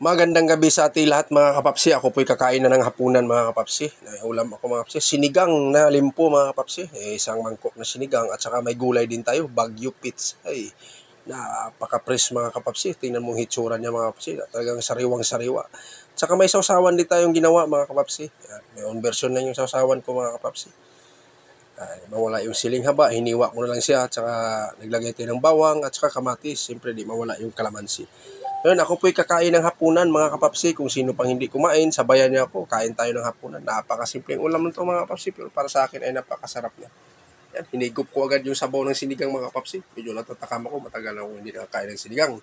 Magandang gabi sa ating lahat mga kapapsi. Ako po'y kakain na ng hapunan mga kapapsi. Ulam ako mga kapapsi. Sinigang na limpo mga kapapsi. Isang mangkok na sinigang at saka may gulay din tayo. Baguio Pits. Ay, napaka-fresh mga kapapsi. Tingnan mo hitsura niya mga kapapsi. Talagang sariwang-sariwa. At saka may sausawan din tayong ginawa mga kapapsi. May own version lang yung sausawan ko mga kapapsi. Mawala yung siling haba. Hiniwa ko na lang siya. At saka naglagay tayo ng bawang at saka kamatis. Siyempre di mawala yung kalamansi. Ngayon, ako po'y kakain ng hapunan mga kapapsi. Kung sino pang hindi kumain, sabayan niyo ako. Kain tayo ng hapunan. Napakasimpleng ulam nito mga kapapsi. Pero para sa akin ay napakasarap niya. Yan, hinigop ko agad yung sabaw ng sinigang mga kapapsi. Medyo natatakam ako. Matagal ako hindi nakakain ng sinigang.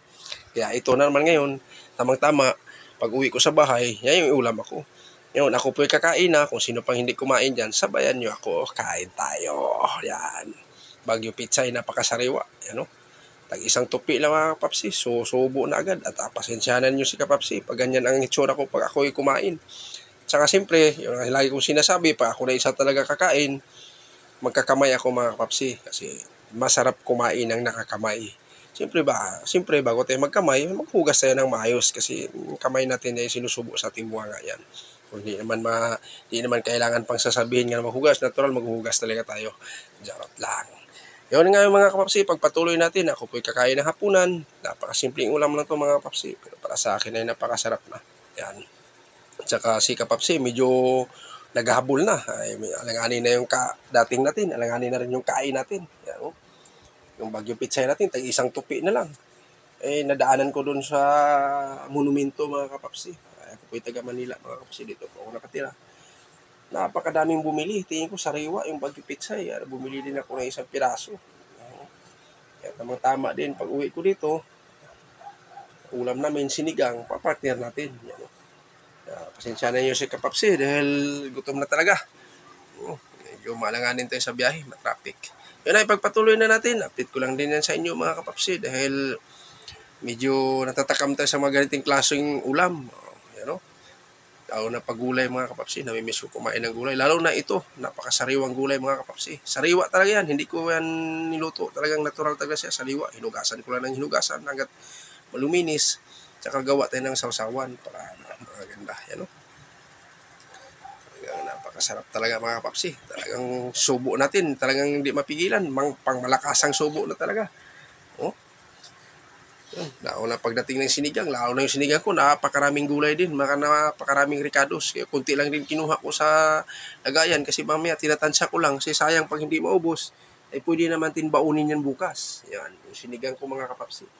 Kaya ito na naman ngayon. Tamang-tama. Pag uwi ko sa bahay, yan yung ulam ako. Ngayon, ako po'y kakain na. Kung sino pang hindi kumain dyan, sabayan niyo ako. Kain tayo. Yan. Baguio Pizza ay napakasariwa. Yan o. Tag-isang tupi lang mga kapapsi, so subo na agad. At pasensyanan nyo si kapapsi pag ganyan ang itsura ko pag ako'y kumain. Tsaka siyempre, yung lagi kong sinasabi, pag ako na isa talaga kakain, magkakamay ako mga kapapsi. Kasi masarap kumain ng nakakamay. Siyempre bago tayo magkamay, maghugas tayo ng maayos. Kasi kamay natin ay sinusubo sa ating buwanga yan. Kung di naman kailangan pang sasabihin nga maghugas, natural maghugas talaga tayo. Jarot lang. Yun nga yung mga kapapsi, pagpatuloy natin, ako po'y kakain ng hapunan. Napakasimpleng ulam lang ito mga kapapsi, pero para sa akin ay napakasarap na. Yan. At saka si kapapsi, medyo naghahabol na. Ay, alanganin na yung dating natin, alanganin na rin yung kain natin. Yan, oh. Yung Baguio Pizza natin, isang tupi na lang. Nadaanan ko dun sa monumento mga kapapsi. Ako po'y taga Manila mga kapapsi, dito po ako nakatira. Napakadaming bumili. Tingin ko sariwa yung Baguio Pizza. Bumili din ako ng isang piraso. Kaya tamang-tama din. Pag uwi ko dito, ulam namin, sinigang, papartner natin. Yan. Pasensya na nyo si kapapsi dahil gutom na talaga. Medyo malanganin tayo sa biyahe, matraffic. Yun ay, pagpatuloy na natin. Update ko lang din yan sa inyo mga kapapsi dahil medyo natatakam tayo sa mga ganitong klaseng ulam. Yan o. Tao na paggulay mga kapapsi, namimiss ko kumain ng gulay. Lalo na ito, napakasariwang gulay mga kapapsi. Sariwa talaga yan, hindi ko yan niluto. Talagang natural talaga siya, sariwa. Hinugasan ko lang ng hinugasan hanggat maluminis. Tsaka gawa tayo ng sausawan para maganda. Yan o. Talagang napakasarap talaga mga kapapsi. Talagang subo natin, talagang hindi mapigilan. Pangmalakasang subo na talaga. O. Lalo na pagdating ng sinigang, lalo na yung sinigang ko, napakaraming gulay din, napakaraming ricados. Kaya kunti lang din kinuha ko sa lagayan kasi mamaya tinatansya ko lang. Kasi sayang pag hindi maubos, ay pwede naman tin baunin yan bukas. Yan, yung sinigang ko mga kapapsi.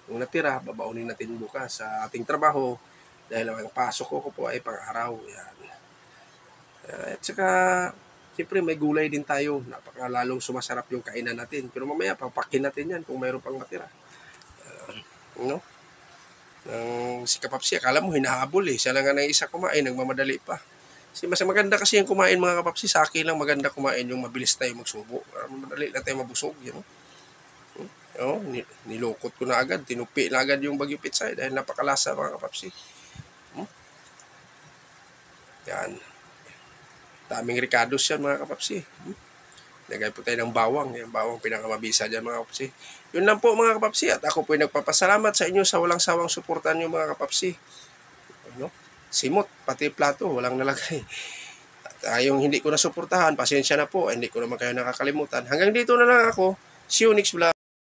Yung natira, babaunin natin bukas sa ating trabaho dahil ang pasok ko po ay pang-araw. Yan. At saka, siyempre may gulay din tayo. Napakalalong sumasarap yung kainan natin. Pero mamaya, papakin natin yan kung mayroon pang matira. No? Si kapapsi, akala mo hinahabol eh. Siya lang nga ng isa kumain, nagmamadali pa. Mas maganda kasi yung kumain mga kapapsi. Sa akin lang maganda kumain yung mabilis tayo magsubo. Madali lang tayo mabusog. You know? Nilukot ko na agad. Tinupi na agad yung Baguio Pizza dahil napakalasa mga kapapsi. Yan. Daming ricados yan mga kapapsi. Lagay po tayo ng bawang. Yung bawang pinakamabisa dyan mga kapapsi. Yun lang po mga kapapsi. At ako po ay nagpapasalamat sa inyo sa walang sawang suportan nyo mga kapapsi. Simot, pati plato, walang nalagay. At yung hindi ko nasuportahan, pasensya na po. Hindi ko naman kayo nakakalimutan. Hanggang dito na lang ako. See you next vlog.